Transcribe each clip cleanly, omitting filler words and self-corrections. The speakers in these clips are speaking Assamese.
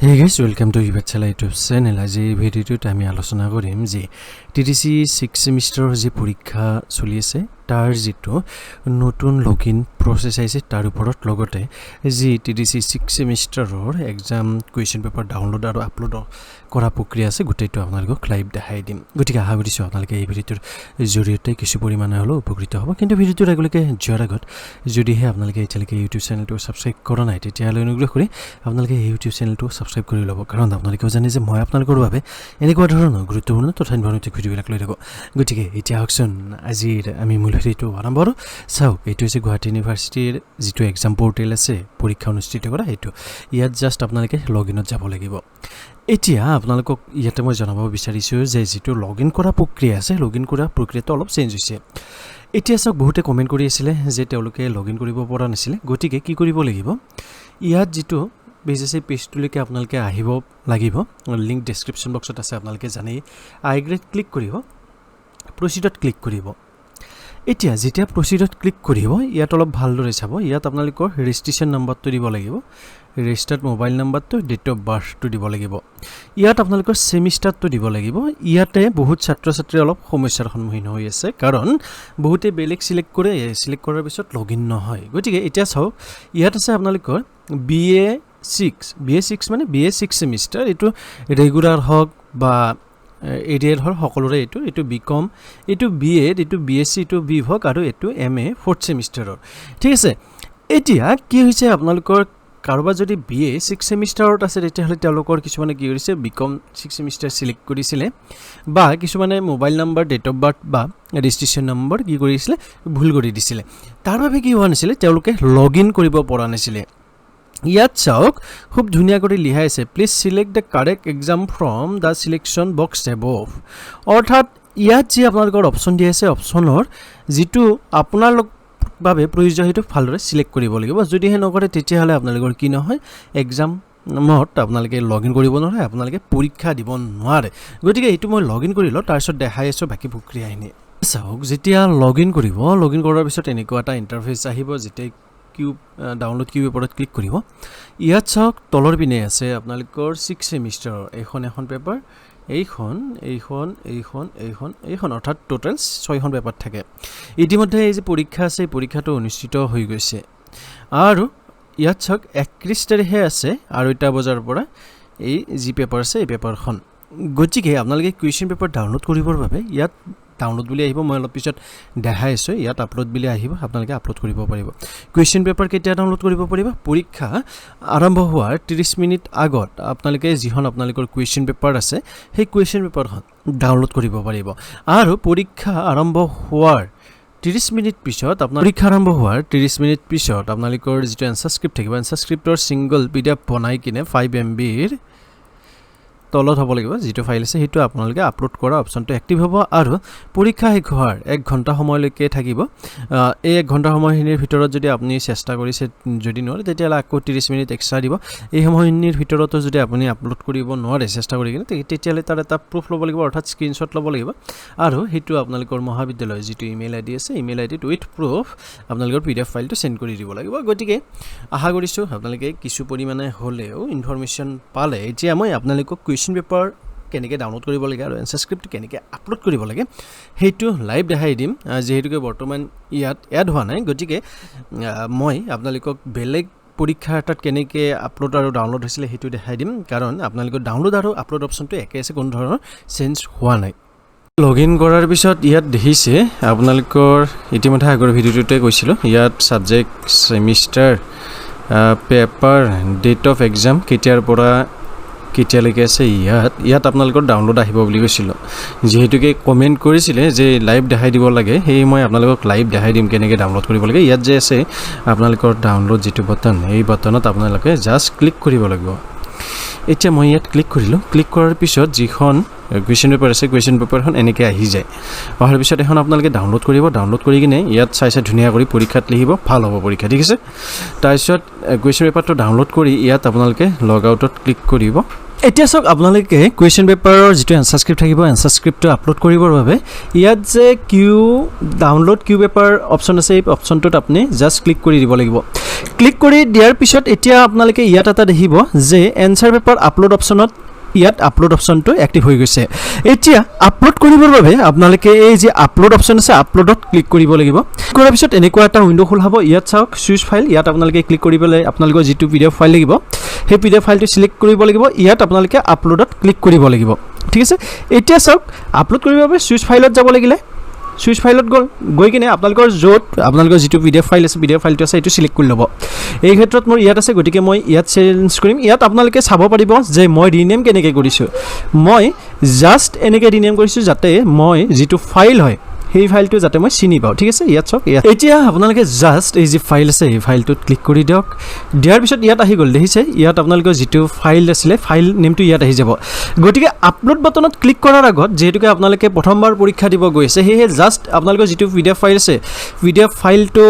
Hey guys, welcome to E-PATHSHALA YouTube channel. আজি এই ভিডিওটোত আমি আলোচনা কৰিম যে টিটিসি 6 সেমিস্টাৰৰ যে পৰীক্ষা চলি আছে তাৰ যেটো নতুন লগইন প্ৰসেস আছে তাৰ ওপৰত লগতে যে টিটিসি 6 সেমিস্টাৰৰ এক্সাম কুৱেশ্যন পেপাৰ ডাউনলোড আৰু আপলোড কৰা প্ৰক্ৰিয়া আছে গোটেইটো আপোনালোকক লাইভ দেখাই দিম। গতিকে আশা কৰিছো আপোনালোকে এই ভিডিওৰ জৰিয়তে কিছু পৰিমাণে হলো উপকৃত হ'ব। কিন্তু ভিডিওটোৰ আগলৈকে যোৱাৰ আগত যদিহে আপোনালোকে এতিয়ালৈকে ইউটিউব চেনেলটো সাবস্ক্ৰাইব কৰা নাই তেতিয়াহ'লে অনুগ্ৰহ কৰি আপোনালোকে এই ইউটিউব চেনেলটো সাবস্ক্ৰাইব কৰি ল'ব, কাৰণ আপোনালোকেও জানে যে মই আপোনালোকৰ বাবে এনেকুৱা ধৰণৰ গুৰুত্বপূৰ্ণ তথা ইনফৰমেটিভ ভিডিঅ'বিলাক লৈ থাকোঁ। গতিকে এতিয়া আহকচোন আজিৰ আমি মূল ভিডিঅ'টো আৰম্ভ কৰোঁ। চাওক, এইটো হৈছে গুৱাহাটী ইউনিভাৰ্চিটিৰ যিটো এক্সাম পৰ্টেল আছে পৰীক্ষা অনুষ্ঠিত কৰা, সেইটো ইয়াত জাষ্ট আপোনালোকে লগইনত যাব লাগিব। এতিয়া আপোনালোকক ইয়াতে মই জনাব বিচাৰিছোঁ যে যিটো লগইন কৰা প্ৰক্ৰিয়া আছে, লগইন কৰা প্ৰক্ৰিয়াটো অলপ চেঞ্জ হৈছে। এতিয়া চাওক, বহুতে কমেণ্ট কৰি আছিলে যে তেওঁলোকে লগইন কৰিব পৰা নাছিলে। গতিকে কি কৰিব লাগিব, ইয়াত যিটো পেজ আছে পেজটোলৈকে আপোনালোকে আহিব লাগিব। লিংক ডেছক্ৰিপশ্যন বক্সত আছে, আপোনালোকে জানেই। আইগ্ৰেড ক্লিক কৰিব, প্ৰচিডত ক্লিক কৰিব। এতিয়া যেতিয়া প্ৰচিডত ক্লিক কৰিব, ইয়াত অলপ ভালদৰে চাব। ইয়াত আপোনালোকৰ ৰেজিষ্ট্ৰেশ্যন নম্বৰটো দিব লাগিব, ৰেজিষ্টাৰ্ড মোবাইল নম্বৰটো, ডেট অফ বাৰ্থটো দিব লাগিব। ইয়াত আপোনালোকৰ ছেমিষ্টাৰটো দিব লাগিব। ইয়াতে বহুত ছাত্ৰ ছাত্ৰী অলপ সমস্যাৰ সন্মুখীন হৈ আছে, কাৰণ বহুতে বেলেগ চিলেক্ট কৰে, চিলেক্ট কৰাৰ পিছত লগইন নহয়। গতিকে এতিয়া চাওক, ইয়াত আছে আপোনালোকৰ BA6 মানে BA6 সেমিষ্টাৰ। এইটো ৰেগুলাৰ হওক বা এৰিয়াৰ হওক, সকলোৰে এইটো BCom, এইটো BA, এইটো BSc, এইটো B হওক, আৰু এইটো MA 4th সেমিষ্টাৰৰ। ঠিক আছে। এতিয়া কি হৈছে, আপোনালোকৰ কাৰোবাৰ যদি BA6 সেমিষ্টাৰত আছে তেতিয়াহ'লে তেওঁলোকৰ কিছুমানে কি কৰিছে, BCom 6 সেমিষ্টাৰ চিলেক্ট কৰিছিলে, বা কিছুমানে mobile number, date of birth বা ৰেজিষ্ট্ৰেশ্যন নম্বৰ কি কৰিছিলে, ভুল কৰি দিছিলে। তাৰ বাবে কি হোৱা নাছিলে, তেওঁলোকে লগইন কৰিব পৰা নাছিলে। ইয়াত চাওক, খুব ধুনীয়া কৰি লিখা আছে, please select the correct exam from the selection box above. অৰ্থাৎ ইয়াত যি আপোনালোকৰ অপশ্যন দিয়া আছে, অপশ্যনৰ যিটো আপোনাৰ বাবে প্ৰয়োজন সেইটো ভালদৰে চিলেক্ট কৰিব লাগিব। যদিহে নকৰে তেতিয়াহ'লে আপোনালোকৰ কি নহয়, এক্সামত আপোনালোকে লগইন কৰিব নোৱাৰে, আপোনালোকে পৰীক্ষা দিব নোৱাৰে। গতিকে এইটো মই লগইন কৰি লওঁ, তাৰপিছত দেখাই আছোঁ বাকী প্ৰক্ৰিয়াখিনি। চাওক, যেতিয়া লগইন কৰিব, লগইন কৰাৰ পিছত এনেকুৱা এটা ইণ্টাৰফেচ আহিব। যেতিয়া ডাউনলোড কিউৰ ওপৰত ক্লিক কৰিব, ইয়াত চাওক তলৰ পিনে আছে আপোনালোকৰ 6 সেমিষ্টাৰৰ এখন পেপাৰ, এইখন অৰ্থাৎ টোটেল 6খন পেপাৰ থাকে। ইতিমধ্যে এই যে পৰীক্ষা আছে, এই পৰীক্ষাটো অনুষ্ঠিত হৈ গৈছে। আৰু ইয়াত চাওক 31 তাৰিখে আছে 2টা বজাৰ পৰা এই যি পেপাৰ আছে এই পেপাৰখন। গতিকে আপোনালোকে কুৱেশ্যন পেপাৰ ডাউনলোড কৰিবৰ বাবে ইয়াত ডাউনলোড বুলি আহিব, মই অলপ পিছত দেখাই আছোঁ। ইয়াত আপলোড বুলি আহিব, আপোনালোকে আপলোড কৰিব পাৰিব। কুৱেশ্যন পেপাৰ কেতিয়া ডাউনলোড কৰিব পাৰিব, পৰীক্ষা আৰম্ভ হোৱাৰ 30 মিনিট আগত আপোনালোকে যিখন আপোনালোকৰ কুৱেশ্যন পেপাৰ আছে সেই কুৱেশ্যন পেপাৰখন ডাউনলোড কৰিব পাৰিব। আৰু পৰীক্ষা আৰম্ভ হোৱাৰ 30 মিনিট পিছত আপোনালোকৰ যিটো এনচাৰ স্ক্ৰিপ্ট থাকিব, এনচাৰ স্ক্ৰিপ্টৰ ছিংগল PDF বনাই কিনে 5 MBৰ তলত হ'ব লাগিব। যিটো ফাইল আছে সেইটো আপোনালোকে আপলোড কৰা অপশ্যনটো এক্টিভ হ'ব, আৰু পৰীক্ষা শেষ হোৱাৰ 1 ঘণ্টা সময়লৈকে থাকিব। এই 1 ঘণ্টা সময়খিনিৰ ভিতৰত যদি আপুনি চেষ্টা কৰিছে, যদি নোৱাৰে তেতিয়াহ'লে আকৌ 30 মিনিট এক্সট্ৰা দিব। এই সময়খিনিৰ ভিতৰতো যদি আপুনি আপলোড কৰিব নোৱাৰে চেষ্টা কৰি কিনে, তেতিয়াহ'লে তাৰ এটা প্ৰুফ ল'ব লাগিব, অৰ্থাৎ স্ক্ৰীনশ্বট ল'ব লাগিব, আৰু সেইটো আপোনালোকৰ মহাবিদ্যালয়ৰ যিটো ইমেইল ID আছে, ইমেইল IDত উইথ প্ৰুফ আপোনালোকৰ PDF ফাইলটো চেণ্ড কৰি দিব লাগিব। গতিকে আশা কৰিছোঁ আপোনালোকে কিছু পৰিমাণে হ'লেও ইনফৰমেশ্যন পালে। এতিয়া মই আপোনালোকক কুৱেশ্যন পেপাৰ কেনেকৈ ডাউনলোড কৰিব লাগে আৰু এনচাৰ স্ক্ৰিপ্ট কেনেকৈ আপলোড কৰিব লাগে সেইটো লাইভ দেখাই দিম, যিহেতুকে বৰ্তমান ইয়াত এড হোৱা নাই। গতিকে মই আপোনালোকক বেলেগ পৰীক্ষা এটাত কেনেকৈ আপলোড আৰু ডাউনলোড হৈছিলে সেইটো দেখাই দিম, কাৰণ আপোনালোকৰ ডাউনলোড আৰু আপলোড অপশ্যনটো একে আছে, কোনো ধৰণৰ চেঞ্জ হোৱা নাই। লগইন কৰাৰ পিছত ইয়াত দেখিছে আপোনালোকৰ, ইতিমধ্যে আগৰ ভিডিঅ'টোতে কৈছিলোঁ, ইয়াত subject, semester, paper, date of exam কেতিয়াৰ পৰা কেতিয়ালৈকে আছে। ইয়াত আপোনালোকৰ ডাউনলোড আহিব বুলি কৈছিলোঁ, যিহেতুকে কমেণ্ট কৰিছিলে যে লাইভ দেখাই দিব লাগে, সেয়ে মই আপোনালোকক লাইভ দেখাই দিম কেনেকৈ ডাউনলোড কৰিব লাগে। ইয়াত যে আছে আপোনালোকৰ ডাউনলোড যিটো বটন, এই বটনত আপোনালোকে জাষ্ট ক্লিক কৰিব লাগিব। এতিয়া মই ইয়াত ক্লিক কৰিলোঁ। ক্লিক কৰাৰ পিছত যিখন কুৱেশ্যন পেপাৰ আছে, কুৱেশ্যন পেপাৰখন এনেকৈ আহি যায়। অহাৰ পিছত এখন আপোনালোকে ডাউনলোড কৰিব। ডাউনলোড কৰি কিনে ইয়াত চাই ধুনীয়া কৰি পৰীক্ষাত লিখিব, ভাল হ'ব পৰীক্ষা। ঠিক আছে। তাৰপিছত কুৱেশ্যন পেপাৰটো ডাউনলোড কৰি ইয়াত আপোনালোকে লগ আউটত ক্লিক কৰিব। এতিয়া চাওক আপোনালোকে কুৱেশ্যন পেপাৰৰ যিটো এনচাৰ স্ক্ৰিপ্ট থাকিব এনচাৰ স্ক্ৰিপ্টটো আপলোড কৰিবৰ বাবে ইয়াত যে ডাউনলোড কিউ পেপাৰ অপশ্যন আছে এই অপশ্যনটোত আপুনি জাষ্ট ক্লিক কৰি দিব লাগিব ক্লিক কৰি দিয়াৰ পিছত এতিয়া আপোনালোকে ইয়াত এটা দেখিব যে এনচাৰ পেপাৰ আপলোড অপশ্যনত ইয়াত আপলোড অপশ্যনটো এক্টিভ হৈ গৈছে এতিয়া আপলোড কৰিবৰ বাবে আপোনালোকে এই যে আপলোড অপশ্যন আছে আপলোডত ক্লিক কৰিব লাগিব কৰাৰ পিছত এনেকুৱা এটা উইণ্ড' খোল হ'ব ইয়াত চাওক চুইচ ফাইল ইয়াত আপোনালোকে ক্লিক কৰি পেলাই আপোনালোকৰ যিটো PDF ফাইল লাগিব সেই PDF ফাইলটো সিলেক্ট কৰিব লাগিব ইয়াত আপোনালোকে আপলোডত ক্লিক কৰিব লাগিব ঠিক আছে এতিয়া চাওক আপলোড কৰিবৰ বাবে চুইচ ফাইলত যাব লাগিলে চুইচ ফাইলত গৈ কিনে আপোনালোকৰ য'ত আপোনালোকৰ যিটো PDF ফাইল আছে PDF ফাইলটো আছে এইটো সিলেক্ট কৰি ল'ব এই ক্ষেত্ৰত মোৰ ইয়াত আছে গতিকে মই ইয়াত চেঞ্জ কৰিম ইয়াত আপোনালোকে চাব পাৰিব যে মই ৰিনেম কেনেকৈ কৰিছোঁ মই জাষ্ট এনেকৈ ৰিনেম কৰিছোঁ যাতে মই যিটো ফাইল হয় সেই ফাইলটো যাতে মই চিনি পাওঁ ঠিক আছে ইয়াত চাওক এতিয়া আপোনালোকে জাষ্ট এই যি ফাইল আছে এই ফাইলটোত ক্লিক কৰি দিয়ক দিয়াৰ পিছত ইয়াত আহি গ'ল দেখিছে ইয়াত আপোনালোকৰ যিটো ফাইল আছিলে ফাইল নেমটো ইয়াত আহি যাব গতিকে আপলোড বাটনত ক্লিক কৰাৰ আগত যেহেতুকে আপোনালোকে প্ৰথমবাৰ পৰীক্ষা দিব গৈ আছে সেয়ে জাষ্ট আপোনালোকৰ যিটো PDF ফাইল আছে PDF ফাইলটো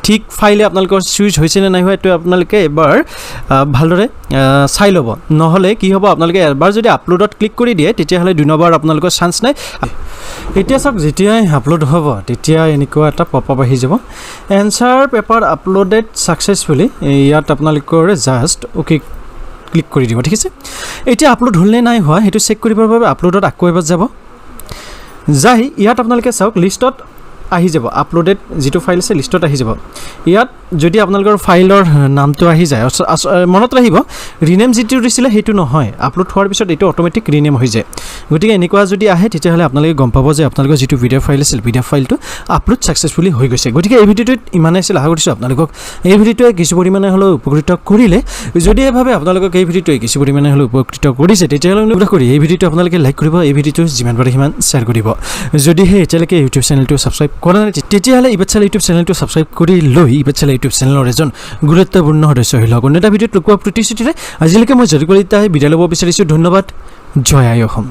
ঠিক ফাইলে আপোনালোকৰ চুইচ হৈছে নে নাই হোৱা এইটো আপোনালোকে এবাৰ ভালদৰে চাই ল'ব নহ'লে কি হ'ব আপোনালোকে এবাৰ যদি আপলোডত ক্লিক কৰি দিয়ে তেতিয়াহ'লে দুই নম্বৰ আপোনালোকৰ চান্স নাই এতিয়া চাওক যেতিয়াই আপলোড হ'ব তেতিয়া এনেকুৱা এটা পপআপ আহি যাব এনচাৰ পেপাৰ আপলোডেড ছাকচেছফুলি ইয়াত আপোনালোকৰ জাষ্ট অ'কে ক্লিক কৰি দিব ঠিক আছে এতিয়া আপলোড হ'ল নে নাই হোৱা সেইটো চেক কৰিবৰ বাবে আপলোডত আকৌ এবাৰ যাব যাই ইয়াত আপোনালোকে চাওক লিষ্টত আহি যাব আপলোডেড যিটো ফাইল আছে লিষ্টত আহি যাব ইয়াত যদি আপোনালোকৰ ফাইলৰ নামটো আহি যায় মনত ৰাখিব ৰিনেম যিটো দিছিলে সেইটো নহয় আপলোড হোৱাৰ পিছত এইটো অট'মেটিক ৰিনেম হৈ যায় গতিকে এনেকুৱা যদি আহে তেতিয়াহ'লে আপোনালোকে গম পাব যে আপোনালোকৰ যিটো PDF ফাইল আছিল PDF ফাইলটো আপলোড ছাকচেছফুলি হৈ গৈছে গতিকে এই ভিডিঅ'টোত ইমানেই আছিল আশা কৰিছোঁ আপোনালোকক এই ভিডিঅ'টোৱে কিছু পৰিমাণে হ'লেও উপকৃত কৰিলে যদিহে ভাবে আপোনালোকক এই ভিডিঅ'টোৱে কিছু পৰিমাণে হ'লেও উপকৃত কৰিছে তেতিয়াহ'লে অনুগ্ৰহ কৰি এই ভিডিঅ'টো আপোনালোকে লাইক কৰিব এই ভিডিঅ'টো যিমান পাৰে সিমান শ্বেয়াৰ কৰিব যদিহে এতিয়ালৈকে ইউটিউব চেনেলটো ছাবস্ক্ৰাইব কৰা নাই তেতিয়াহ'লে E-PATHSHALA ইউটিউব চেনেলটো ছাবস্ক্ৰাইব কৰি লৈ E-PATHSHALA ইউটিউব চেনেলৰ এজন গুৰুত্বপূৰ্ণ সদস্য হৈ লওক অন্য এটা ভিডিঅ'ত লগ পোৱা প্ৰতিশ্ৰুতিৰে আজিলৈকে মই জৰিকৰিতাই বিদায় ল'ব বিচাৰিছোঁ ধন্যবাদ জয় আই অসম